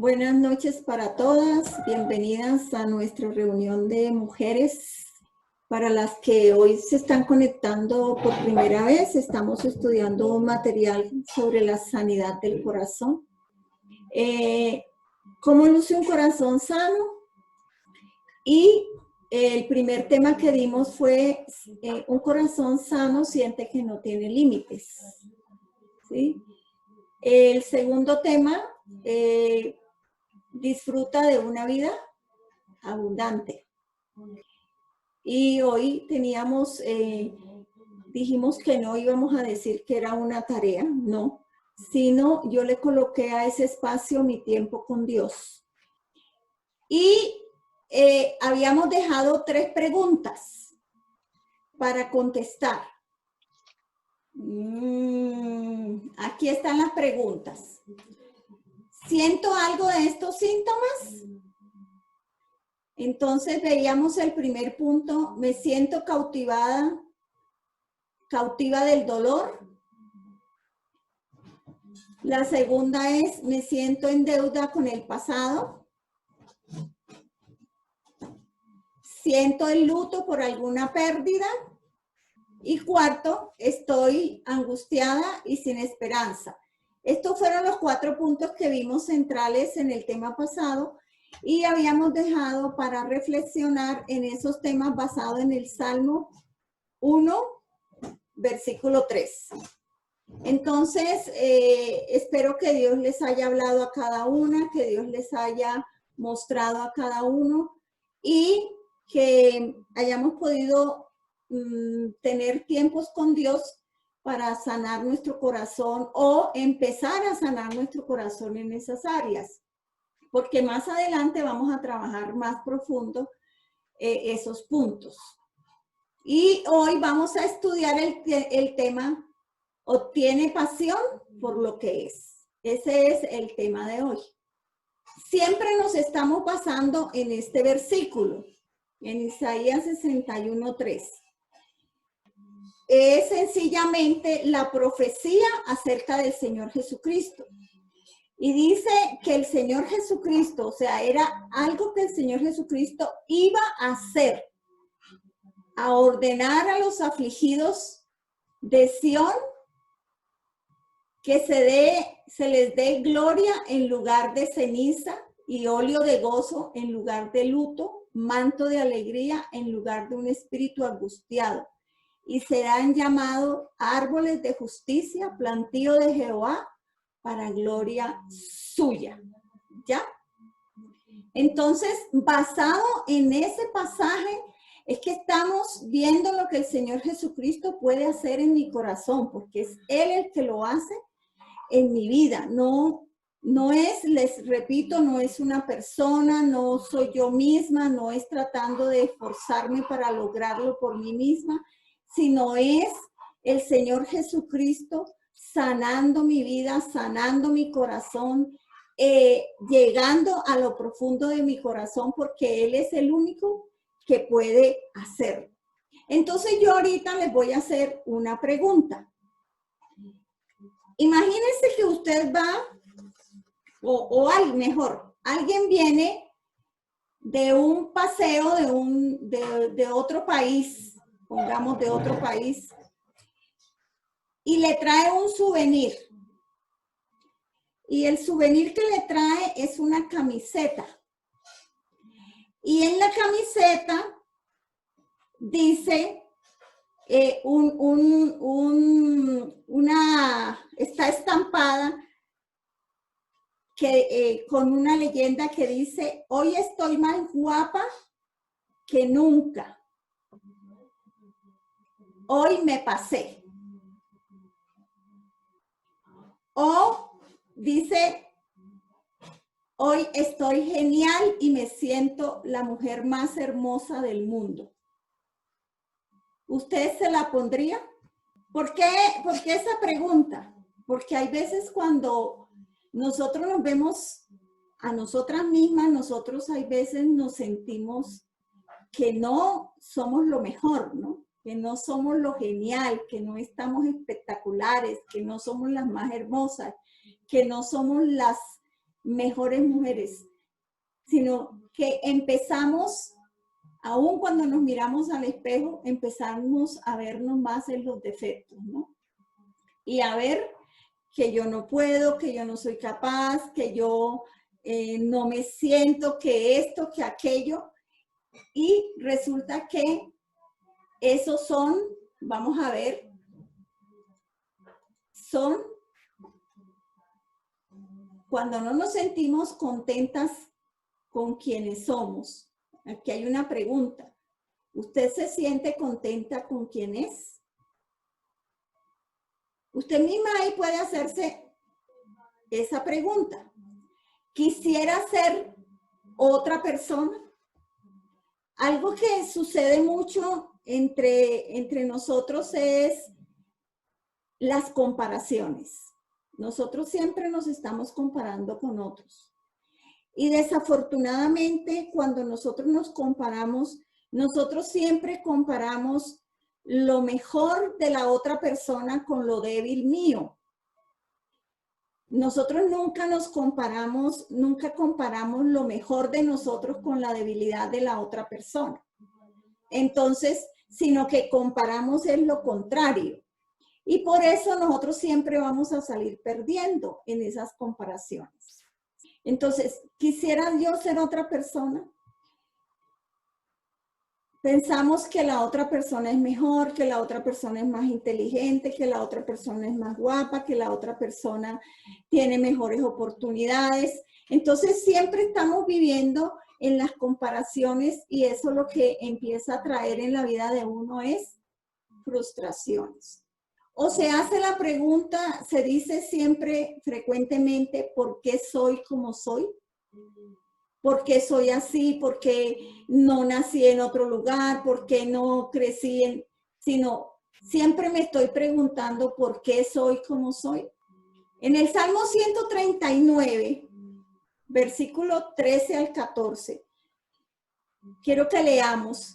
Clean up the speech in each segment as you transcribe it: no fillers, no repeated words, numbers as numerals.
Buenas noches para todas, bienvenidas a nuestra reunión de mujeres. Para las que hoy se están conectando por primera vez, estamos estudiando un material sobre la sanidad del corazón. ¿Cómo luce un corazón sano? Y el primer tema que dimos fue un corazón sano siente que no tiene límites, ¿sí? El segundo tema, disfruta de una vida abundante. Y hoy teníamos, dijimos que no íbamos a decir que era una tarea, no, sino yo le coloqué a ese espacio mi tiempo con Dios. Y habíamos dejado 3 preguntas para contestar. Aquí están las preguntas. ¿Siento algo de estos síntomas? Entonces veíamos el primer punto, me siento cautiva del dolor. La segunda es, me siento en deuda con el pasado. Siento el luto por alguna pérdida. Y cuarto, estoy angustiada y sin esperanza. Estos fueron los 4 puntos que vimos centrales en el tema pasado y habíamos dejado para reflexionar en esos temas basados en el Salmo 1, versículo 3. Entonces, espero que Dios les haya hablado a cada una, que Dios les haya mostrado a cada uno y que hayamos podido tener tiempos con Dios para sanar nuestro corazón o empezar a sanar nuestro corazón en esas áreas, porque más adelante vamos a trabajar más profundo esos puntos. Y hoy vamos a estudiar el tema, obtiene pasión por lo que es. Ese es el tema de hoy. Siempre nos estamos basando en este versículo, en Isaías 61:3. Es sencillamente la profecía acerca del Señor Jesucristo. Y dice que el Señor Jesucristo, o sea, era algo que el Señor Jesucristo iba a hacer, a ordenar a los afligidos de Sión que se les dé gloria en lugar de ceniza y óleo de gozo en lugar de luto, manto de alegría en lugar de un espíritu angustiado. Y serán llamados árboles de justicia, plantío de Jehová, para gloria suya. ¿Ya? Entonces, basado en ese pasaje, es que estamos viendo lo que el Señor Jesucristo puede hacer en mi corazón, porque es Él el que lo hace en mi vida. No es, les repito, no es una persona, no soy yo misma, no es tratando de esforzarme para lograrlo por mí misma, sino es el Señor Jesucristo sanando mi vida, sanando mi corazón, llegando a lo profundo de mi corazón, porque Él es el único que puede hacerlo. Entonces yo ahorita les voy a hacer una pregunta. Imagínense que usted va, mejor, alguien viene de un paseo de otro país, pongamos de otro país, y le trae un souvenir. Y el souvenir que le trae es una camiseta. Y en la camiseta dice, está estampada con una leyenda que dice, hoy estoy más guapa que nunca. Hoy me pasé. O dice, hoy estoy genial y me siento la mujer más hermosa del mundo. ¿Usted se la pondría? ¿Por qué esa pregunta? Porque hay veces cuando nosotros nos vemos a nosotras mismas, nosotros hay veces nos sentimos que no somos lo mejor, ¿no? Que no somos lo genial, que no estamos espectaculares, que no somos las más hermosas, que no somos las mejores mujeres, sino que empezamos, aún cuando nos miramos al espejo, empezamos a vernos más en los defectos, ¿no? Y a ver que yo no puedo, que yo no soy capaz, que yo no me siento, que esto, que aquello. Y resulta que esos son, vamos a ver, son cuando no nos sentimos contentas con quienes somos. Aquí hay una pregunta. ¿Usted se siente contenta con quién es? Usted misma ahí puede hacerse esa pregunta. ¿Quisiera ser otra persona? Algo que sucede mucho entre nosotros es las comparaciones. Nosotros siempre nos estamos comparando con otros. Y desafortunadamente, cuando nosotros nos comparamos, nosotros siempre comparamos lo mejor de la otra persona con lo débil mío. Nosotros nunca comparamos lo mejor de nosotros con la debilidad de la otra persona. Entonces, sino que comparamos es lo contrario. Y por eso nosotros siempre vamos a salir perdiendo en esas comparaciones. Entonces, ¿quisiera yo ser otra persona? Pensamos que la otra persona es mejor, que la otra persona es más inteligente, que la otra persona es más guapa, que la otra persona tiene mejores oportunidades. Entonces, siempre estamos viviendo en las comparaciones y eso lo que empieza a traer en la vida de uno es frustraciones. O se hace la pregunta, se dice siempre frecuentemente, ¿por qué soy como soy? ¿Por qué soy así? ¿Por qué no nací en otro lugar? ¿Por qué no crecí en...? Sino siempre me estoy preguntando por qué soy como soy. En el Salmo 139, versículo 13 al 14, quiero que leamos.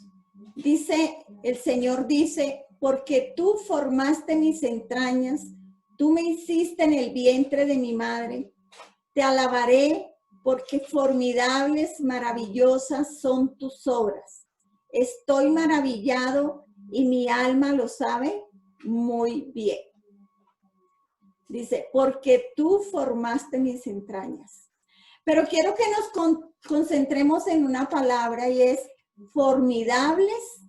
Dice, el Señor dice, porque tú formaste mis entrañas, tú me hiciste en el vientre de mi madre. Te alabaré porque formidables, maravillosas son tus obras. Estoy maravillado y mi alma lo sabe muy bien. Dice, porque tú formaste mis entrañas. Pero quiero que nos concentremos en una palabra y es formidables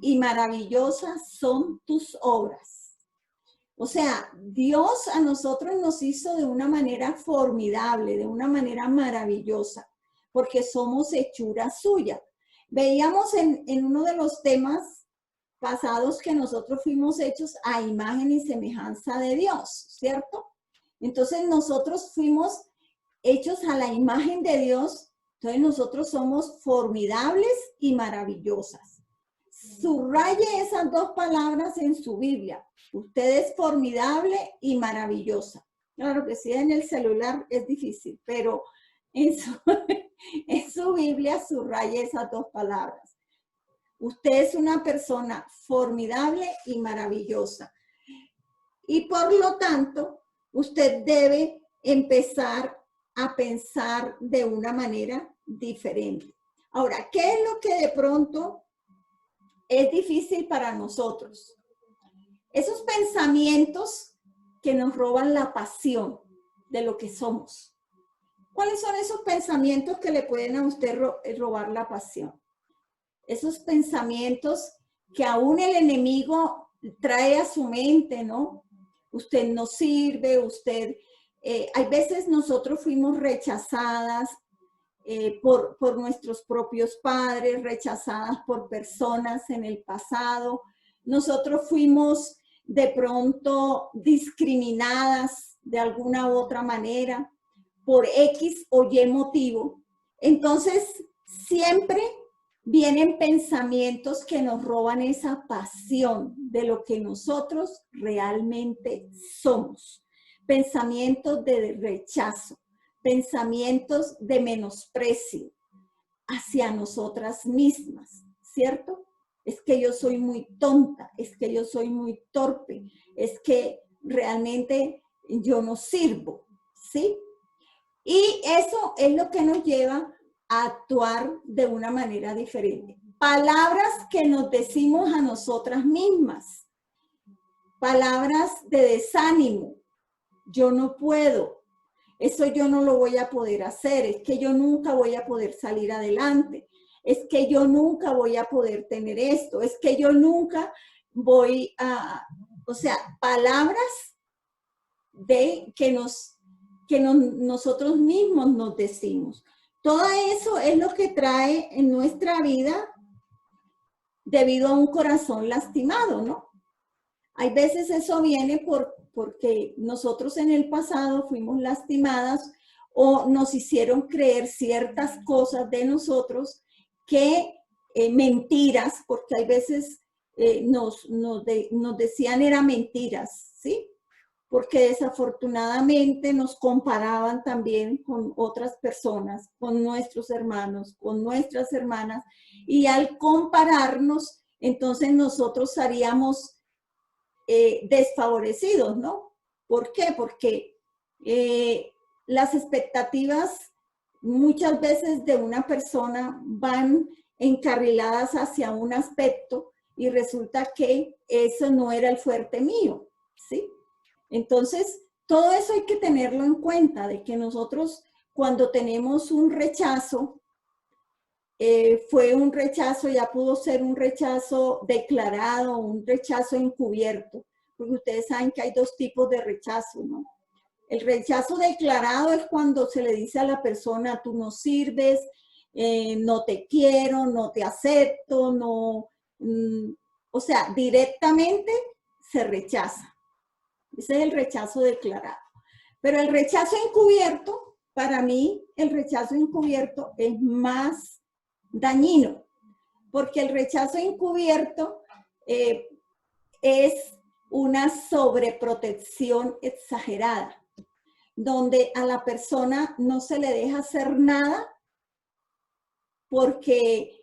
y maravillosas son tus obras. O sea, Dios a nosotros nos hizo de una manera formidable, de una manera maravillosa, porque somos hechura suya. Veíamos en uno de los temas pasados que nosotros fuimos hechos a imagen y semejanza de Dios, ¿cierto? Entonces nosotros fuimos hechos a la imagen de Dios, entonces nosotros somos formidables y maravillosas. Subraye esas dos palabras en su Biblia. Usted es formidable y maravillosa. Claro que sí, en el celular es difícil, pero en su Biblia subraye esas dos palabras. Usted es una persona formidable y maravillosa. Y por lo tanto, usted debe empezar a pensar de una manera diferente. Ahora, ¿qué es lo que de pronto es difícil para nosotros? Esos pensamientos que nos roban la pasión de lo que somos. ¿Cuáles son esos pensamientos que le pueden a usted robar la pasión? Esos pensamientos que aún el enemigo trae a su mente, ¿no? Usted no sirve, usted... hay veces nosotros fuimos rechazadas por nuestros propios padres, rechazadas por personas en el pasado. Nosotros fuimos de pronto discriminadas de alguna u otra manera por X o Y motivo. Entonces, siempre vienen pensamientos que nos roban esa pasión de lo que nosotros realmente somos. Pensamientos de rechazo, pensamientos de menosprecio hacia nosotras mismas, ¿cierto? Es que yo soy muy tonta, es que yo soy muy torpe, es que realmente yo no sirvo, ¿sí? Y eso es lo que nos lleva a actuar de una manera diferente. Palabras que nos decimos a nosotras mismas. Palabras de desánimo. Yo no puedo. Eso yo no lo voy a poder hacer. Es que yo nunca voy a poder salir adelante. Es que yo nunca voy a poder tener esto. Es que yo nunca voy a... O sea, palabras de que nosotros mismos nos decimos. Todo eso es lo que trae en nuestra vida debido a un corazón lastimado, ¿no? Hay veces eso viene porque nosotros en el pasado fuimos lastimadas o nos hicieron creer ciertas cosas de nosotros que mentiras, porque hay veces nos decían eran mentiras, ¿sí? Porque desafortunadamente nos comparaban también con otras personas, con nuestros hermanos, con nuestras hermanas, y al compararnos, entonces nosotros haríamos desfavorecidos, ¿no? ¿Por qué? Porque las expectativas muchas veces de una persona van encarriladas hacia un aspecto y resulta que eso no era el fuerte mío, ¿sí? Entonces, todo eso hay que tenerlo en cuenta, de que nosotros cuando tenemos un rechazo, fue un rechazo, ya pudo ser un rechazo declarado, un rechazo encubierto, porque ustedes saben que hay dos tipos de rechazo, ¿no? El rechazo declarado es cuando se le dice a la persona, tú no sirves, no te quiero, no te acepto, no, o sea, directamente se rechaza. Ese es el rechazo declarado. Pero el rechazo encubierto, para mí, el rechazo encubierto es más dañino, porque el rechazo encubierto es una sobreprotección exagerada, donde a la persona no se le deja hacer nada porque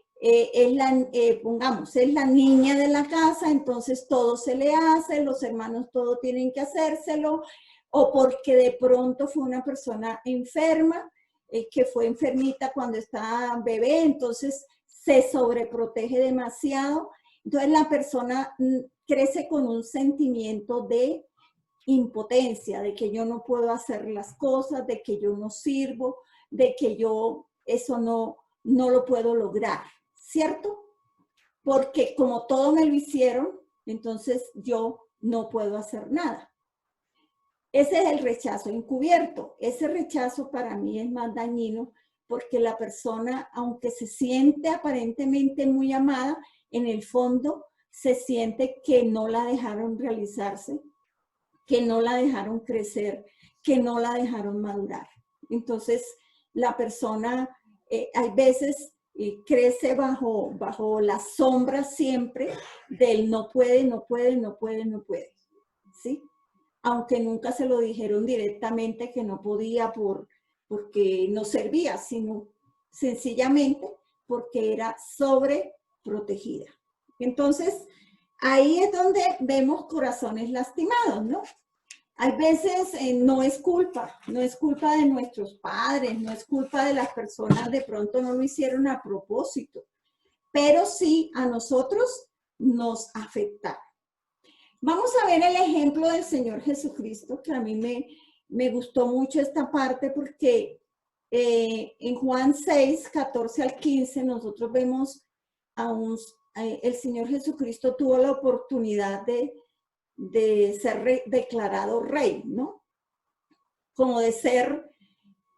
pongamos, es la niña de la casa, entonces todo se le hace, los hermanos todo tienen que hacérselo, o porque de pronto fue una persona enferma, que fue enfermita cuando estaba bebé, entonces se sobreprotege demasiado. Entonces la persona crece con un sentimiento de impotencia, de que yo no puedo hacer las cosas, de que yo no sirvo, de que yo eso no lo puedo lograr, ¿cierto? Porque como todo me lo hicieron, entonces yo no puedo hacer nada. Ese es el rechazo encubierto. Ese rechazo para mí es más dañino porque la persona, aunque se siente aparentemente muy amada, en el fondo se siente que no la dejaron realizarse, que no la dejaron crecer, que no la dejaron madurar. Entonces, la persona hay veces crece bajo la sombra siempre del no puede, no puede, no puede, no puede, ¿sí? Aunque nunca se lo dijeron directamente que no podía porque no servía, sino sencillamente porque era sobreprotegida. Entonces, ahí es donde vemos corazones lastimados, ¿no? Hay veces no es culpa de nuestros padres, no es culpa de las personas, de pronto no lo hicieron a propósito, pero sí a nosotros nos afecta. Vamos a ver el ejemplo del Señor Jesucristo, que a mí me gustó mucho esta parte porque en Juan 6, 14 al 15, nosotros vemos el Señor Jesucristo tuvo la oportunidad de ser declarado rey, ¿no? Como de ser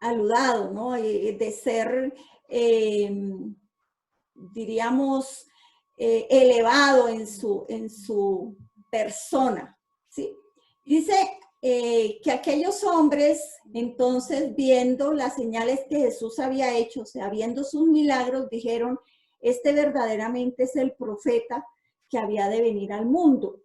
aludado, ¿no? De ser, diríamos, elevado en su persona, ¿sí? Dice que aquellos hombres, entonces, viendo las señales que Jesús había hecho, o sea, viendo sus milagros, dijeron, este verdaderamente es el profeta que había de venir al mundo.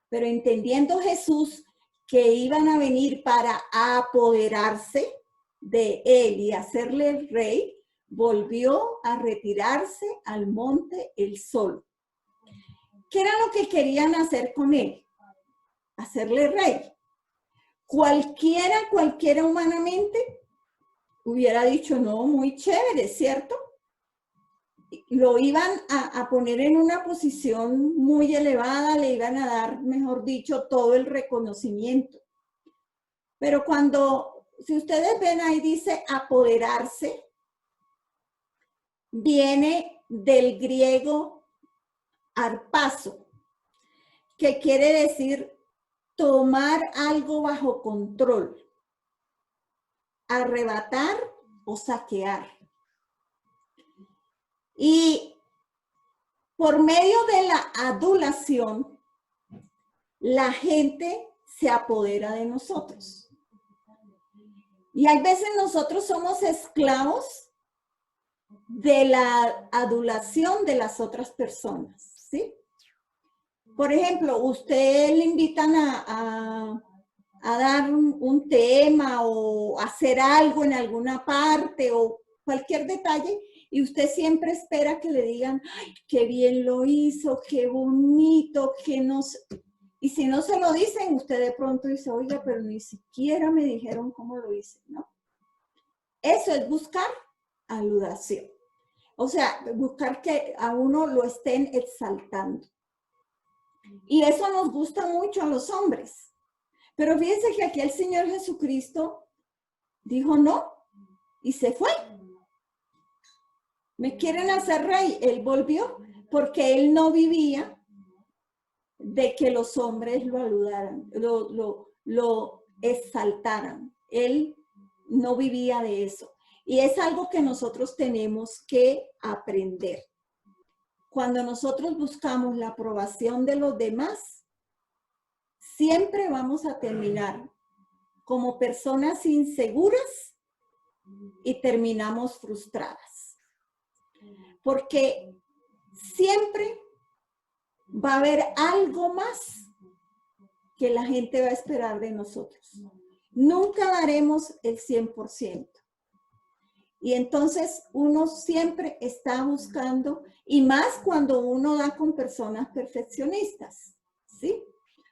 Pero entendiendo Jesús que iban a venir para apoderarse de él y hacerle el rey, volvió a retirarse al monte él solo. ¿Qué era lo que querían hacer con él? Hacerle rey. cualquiera humanamente hubiera dicho, no, muy chévere, ¿cierto? Lo iban a poner en una posición muy elevada, le iban a dar, mejor dicho, todo el reconocimiento. Pero si ustedes ven ahí dice apoderarse, viene del griego arpazo, que quiere decir tomar algo bajo control, arrebatar o saquear. Y por medio de la adulación, la gente se apodera de nosotros. Y hay veces nosotros somos esclavos de la adulación de las otras personas, ¿sí? Por ejemplo, usted le invitan a dar un tema o hacer algo en alguna parte o cualquier detalle, y usted siempre espera que le digan, ¡ay, qué bien lo hizo, qué bonito, que nos... Y si no se lo dicen, usted de pronto dice, oiga, pero ni siquiera me dijeron cómo lo hice, ¿no? Eso es buscar aludación. O sea, buscar que a uno lo estén exaltando. Y eso nos gusta mucho a los hombres. Pero fíjense que aquí el Señor Jesucristo dijo no y se fue. Me quieren hacer rey. Él volvió porque él no vivía de que los hombres lo aludaran, lo exaltaran. Él no vivía de eso. Y es algo que nosotros tenemos que aprender. Cuando nosotros buscamos la aprobación de los demás, siempre vamos a terminar como personas inseguras y terminamos frustradas. Porque siempre va a haber algo más que la gente va a esperar de nosotros. Nunca daremos el 100%. Y entonces uno siempre está buscando, y más cuando uno da con personas perfeccionistas, ¿sí?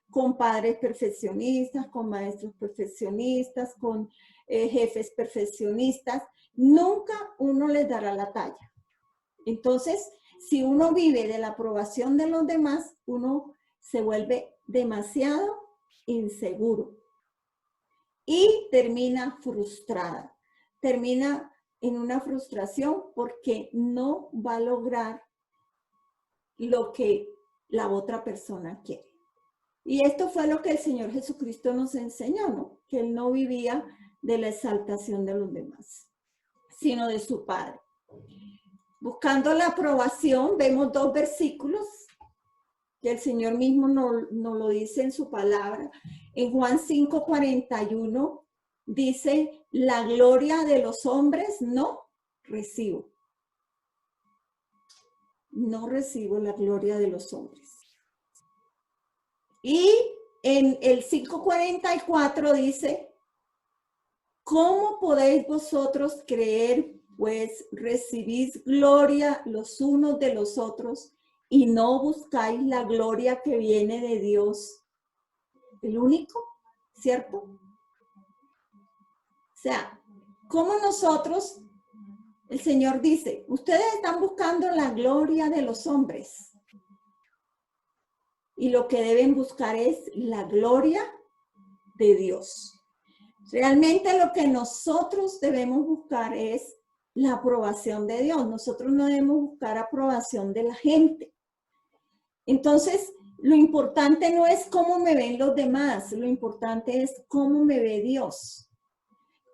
Con padres perfeccionistas, con maestros perfeccionistas, con jefes perfeccionistas, nunca uno les dará la talla. Entonces, si uno vive de la aprobación de los demás, uno se vuelve demasiado inseguro y termina frustrada, termina en una frustración porque no va a lograr lo que la otra persona quiere. Y esto fue lo que el Señor Jesucristo nos enseñó, ¿no? Que Él no vivía de la exaltación de los demás, sino de su Padre. Buscando la aprobación, vemos dos versículos que el Señor mismo nos lo dice en su palabra. En Juan 5:41 dice, la gloria de los hombres no recibo. No recibo la gloria de los hombres. Y en el 5:44 dice, ¿cómo podéis vosotros creer, pues recibís gloria los unos de los otros y no buscáis la gloria que viene de Dios, el único? ¿Cierto? O sea, ¿cómo nosotros, el Señor dice, ustedes están buscando la gloria de los hombres? Y lo que deben buscar es la gloria de Dios. Realmente lo que nosotros debemos buscar es la aprobación de Dios. Nosotros no debemos buscar aprobación de la gente. Entonces, lo importante no es cómo me ven los demás, lo importante es cómo me ve Dios,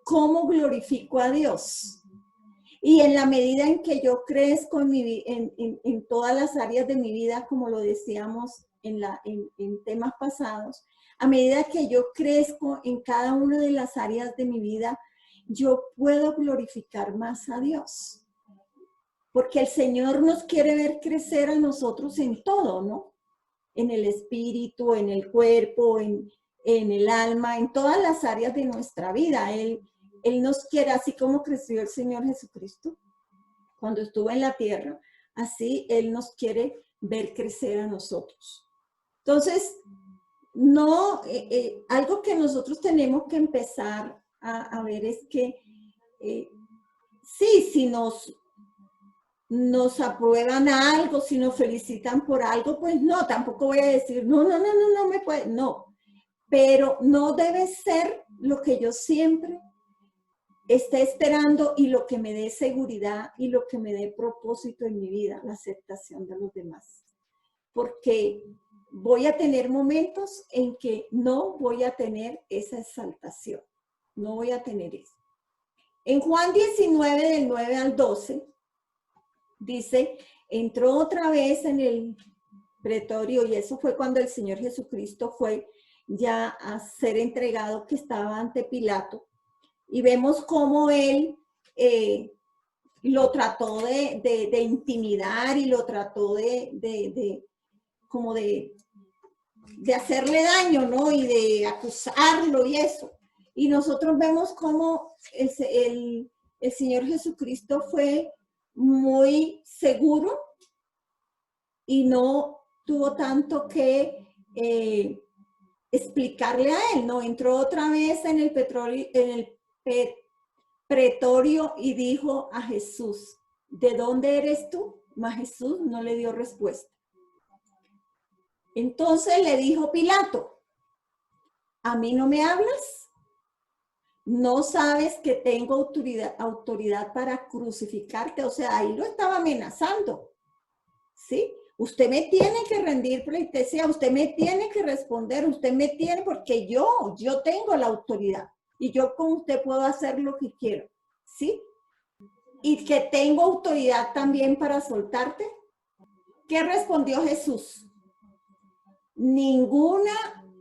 cómo glorifico a Dios. Y en la medida en que yo crezco en todas las áreas de mi vida, como lo decíamos en temas pasados, a medida que yo crezco en cada una de las áreas de mi vida, yo puedo glorificar más a Dios. Porque el Señor nos quiere ver crecer a nosotros en todo, ¿no? En el espíritu, en el cuerpo, en el alma, en todas las áreas de nuestra vida. Él nos quiere, así como creció el Señor Jesucristo cuando estuvo en la tierra, así Él nos quiere ver crecer a nosotros. Entonces, no, algo que nosotros tenemos que empezar a ver es que sí, si nos aprueban algo, si nos felicitan por algo, pues no, tampoco voy a decir, no me puede, no. Pero no debe ser lo que yo siempre esté esperando y lo que me dé seguridad y lo que me dé propósito en mi vida, la aceptación de los demás. Porque voy a tener momentos en que no voy a tener esa exaltación, no voy a tener eso. En Juan 19, del 9 al 12, dice, entró otra vez en el pretorio, y eso fue cuando el Señor Jesucristo fue ya a ser entregado, que estaba ante Pilato, y vemos cómo él lo trató de intimidar y lo trató como de hacerle daño, ¿no? Y de acusarlo y eso. Y nosotros vemos cómo el Señor Jesucristo fue muy seguro y no tuvo tanto que explicarle a él, ¿no? Entró otra vez en el pretorio y dijo a Jesús, ¿de dónde eres tú? Mas Jesús no le dio respuesta. Entonces le dijo Pilato, ¿a mí no me hablas? ¿No sabes que tengo autoridad para crucificarte? O sea, ahí lo estaba amenazando, ¿sí? Usted me tiene que rendir pleitesía, usted me tiene que responder, usted me tiene, porque yo tengo la autoridad y yo con usted puedo hacer lo que quiero, ¿sí? Y que tengo autoridad también para soltarte. ¿Qué respondió Jesús? Ninguna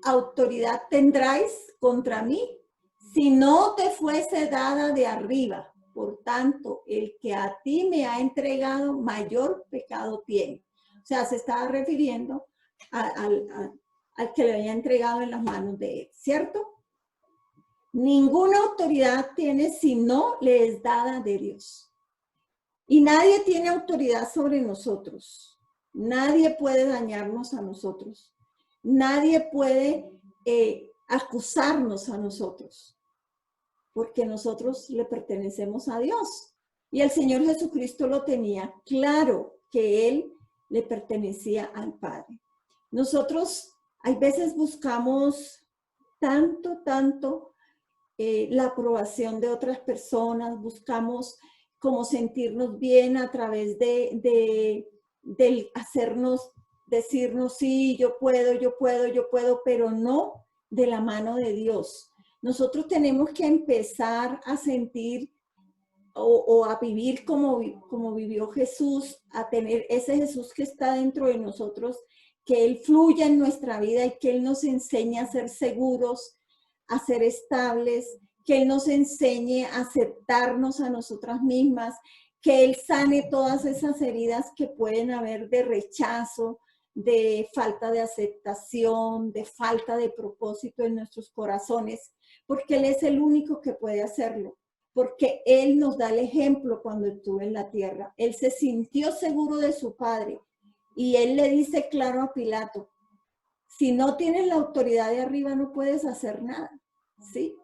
autoridad tendráis contra mí si no te fuese dada de arriba. Por tanto, el que a ti me ha entregado mayor pecado tiene. O sea, se estaba refiriendo al que le había entregado en las manos de él, ¿cierto? Ninguna autoridad tiene si no le es dada de Dios. Y nadie tiene autoridad sobre nosotros. Nadie puede dañarnos a nosotros. Nadie puede acusarnos a nosotros, porque nosotros le pertenecemos a Dios. Y el Señor Jesucristo lo tenía claro, que Él le pertenecía al Padre. Nosotros hay veces buscamos tanto la aprobación de otras personas, buscamos como sentirnos bien a través del hacernos, decirnos, sí, yo puedo, pero no de la mano de Dios. Nosotros tenemos que empezar a sentir o a vivir como vivió Jesús, a tener ese Jesús que está dentro de nosotros, que Él fluya en nuestra vida y que Él nos enseñe a ser seguros, a ser estables, que Él nos enseñe a aceptarnos a nosotras mismas, que Él sane todas esas heridas que pueden haber de rechazo, de falta de aceptación, de falta de propósito en nuestros corazones, porque Él es el único que puede hacerlo, porque Él nos da el ejemplo cuando estuvo en la tierra. Él se sintió seguro de su Padre y Él le dice claro a Pilato, si no tienes la autoridad de arriba no puedes hacer nada, ¿sí?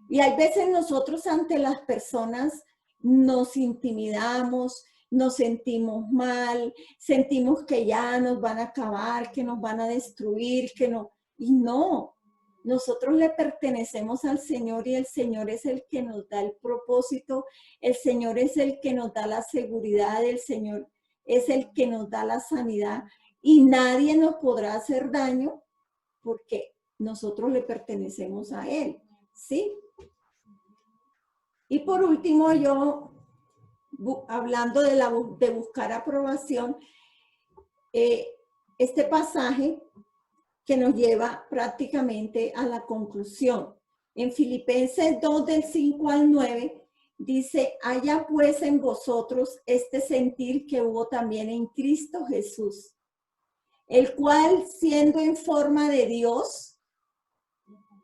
Y hay veces nosotros ante las personas nos intimidamos, nos sentimos mal, sentimos que ya nos van a acabar, que nos van a destruir, que no, y no. Nosotros le pertenecemos al Señor y el Señor es el que nos da el propósito, el Señor es el que nos da la seguridad, el Señor es el que nos da la sanidad y nadie nos podrá hacer daño porque nosotros le pertenecemos a Él, ¿sí? Y por último, yo, hablando de buscar aprobación, este pasaje que nos lleva prácticamente a la conclusión. En Filipenses 2, del 5 al 9, dice, haya pues en vosotros este sentir que hubo también en Cristo Jesús, el cual, siendo en forma de Dios,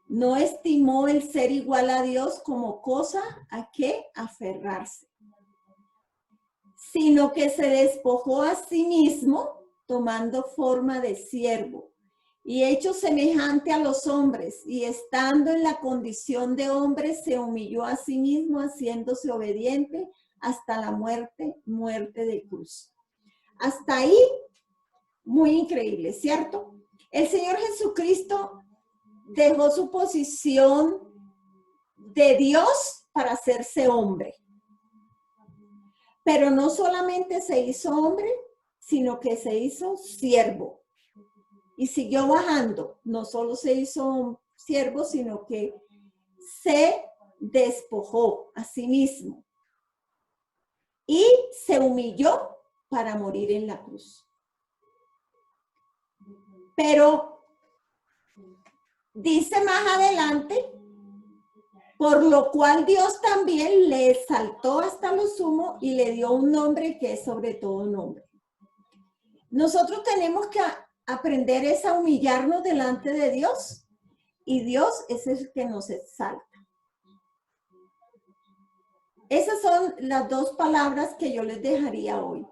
no estimó el ser igual a Dios como cosa a que aferrarse, sino que se despojó a sí mismo, tomando forma de siervo, y hecho semejante a los hombres, y estando en la condición de hombre, se humilló a sí mismo, haciéndose obediente hasta la muerte, muerte de cruz. Hasta ahí, muy increíble, ¿cierto? El Señor Jesucristo dejó su posición de Dios para hacerse hombre. Pero no solamente se hizo hombre, sino que se hizo siervo. Y siguió bajando. No solo se hizo siervo, sino que se despojó a sí mismo. Y se humilló para morir en la cruz. Pero dice más adelante, por lo cual Dios también le exaltó hasta lo sumo y le dio un nombre que es sobre todo nombre. Nosotros tenemos que aprender es a humillarnos delante de Dios, y Dios es el que nos exalta. Esas son las dos palabras que yo les dejaría hoy.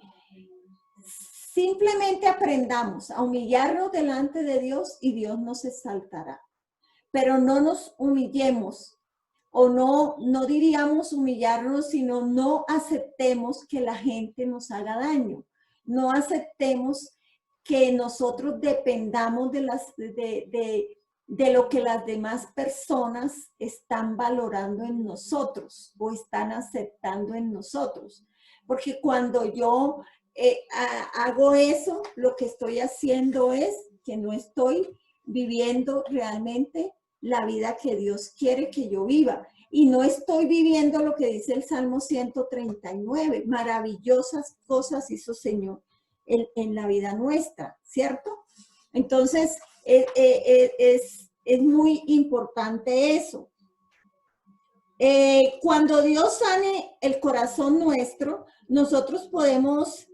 Simplemente aprendamos a humillarnos delante de Dios y Dios nos exaltará. Pero no nos humillemos, o no diríamos humillarnos, sino no aceptemos que la gente nos haga daño. No aceptemos que nosotros dependamos de lo que las demás personas están valorando en nosotros o están aceptando en nosotros. Porque cuando yo hago eso, lo que estoy haciendo es que no estoy viviendo realmente la vida que Dios quiere que yo viva. Y no estoy viviendo lo que dice el Salmo 139. Maravillosas cosas hizo Señor en la vida nuestra, ¿cierto? Entonces, es muy importante eso. Cuando Dios sane el corazón nuestro, nosotros podemos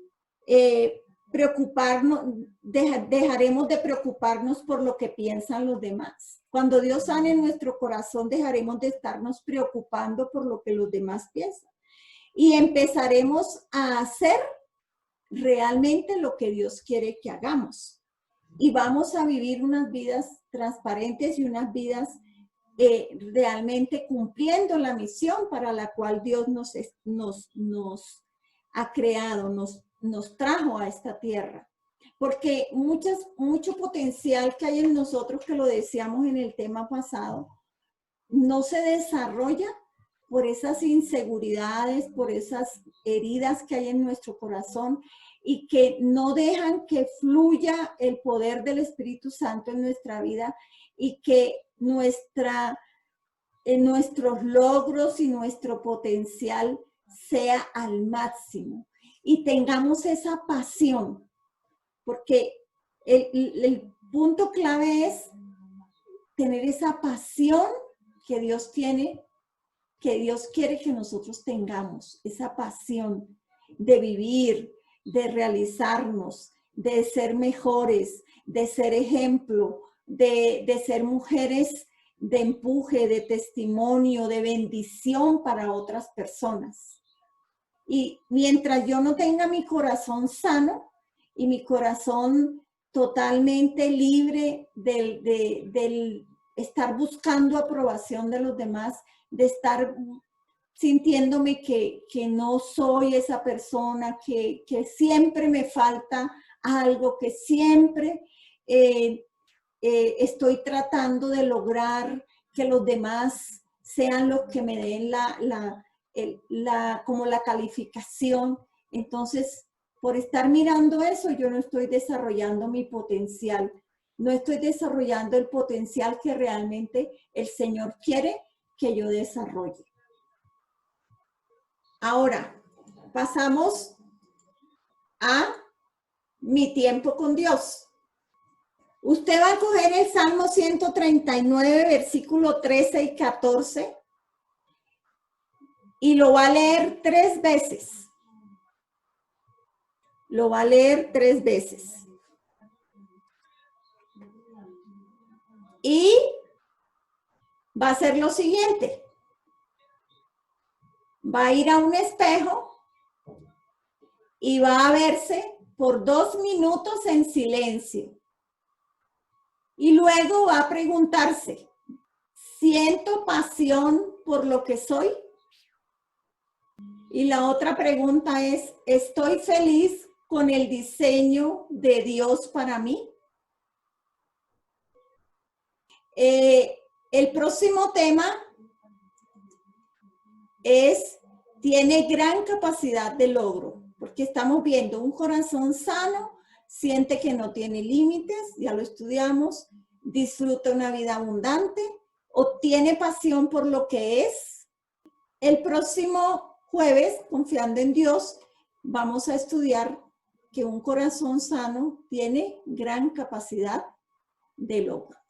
preocuparnos, dejaremos de preocuparnos por lo que piensan los demás. Cuando Dios sane nuestro corazón, dejaremos de estarnos preocupando por lo que los demás piensan. Y empezaremos a hacer realmente lo que Dios quiere que hagamos. Y vamos a vivir unas vidas transparentes y unas vidas realmente cumpliendo la misión para la cual Dios nos ha creado, nos trajo a esta tierra. Porque mucho potencial que hay en nosotros, que lo decíamos en el tema pasado, no se desarrolla por esas inseguridades, por esas heridas que hay en nuestro corazón y que no dejan que fluya el poder del Espíritu Santo en nuestra vida y que nuestros logros y nuestro potencial sea al máximo y tengamos esa pasión, porque el punto clave es tener esa pasión que Dios tiene, que Dios quiere que nosotros tengamos, esa pasión de vivir, de realizarnos, de ser mejores, de ser ejemplo, de ser mujeres de empuje, de testimonio, de bendición para otras personas. Y mientras yo no tenga mi corazón sano y mi corazón totalmente libre del estar buscando aprobación de los demás, de estar sintiéndome que no soy esa persona, que siempre me falta algo, que siempre estoy tratando de lograr que los demás sean los que me den como la calificación. Entonces, por estar mirando eso, yo no estoy desarrollando mi potencial. No estoy desarrollando el potencial que realmente el Señor quiere que yo desarrolle. Ahora, pasamos a mi tiempo con Dios. Usted va a coger el Salmo 139, versículo 13 y 14, y lo va a leer 3 veces. Lo va a leer 3 veces. Y va a hacer lo siguiente. Va a ir a un espejo y va a verse por 2 minutos en silencio. Y luego va a preguntarse, ¿siento pasión por lo que soy? Y la otra pregunta es, ¿estoy feliz con el diseño de Dios para mí? El próximo tema tiene gran capacidad de logro, porque estamos viendo un corazón sano, siente que no tiene límites, ya lo estudiamos, disfruta una vida abundante, obtiene pasión por lo que es. El próximo jueves, confiando en Dios, vamos a estudiar que un corazón sano tiene gran capacidad de logro.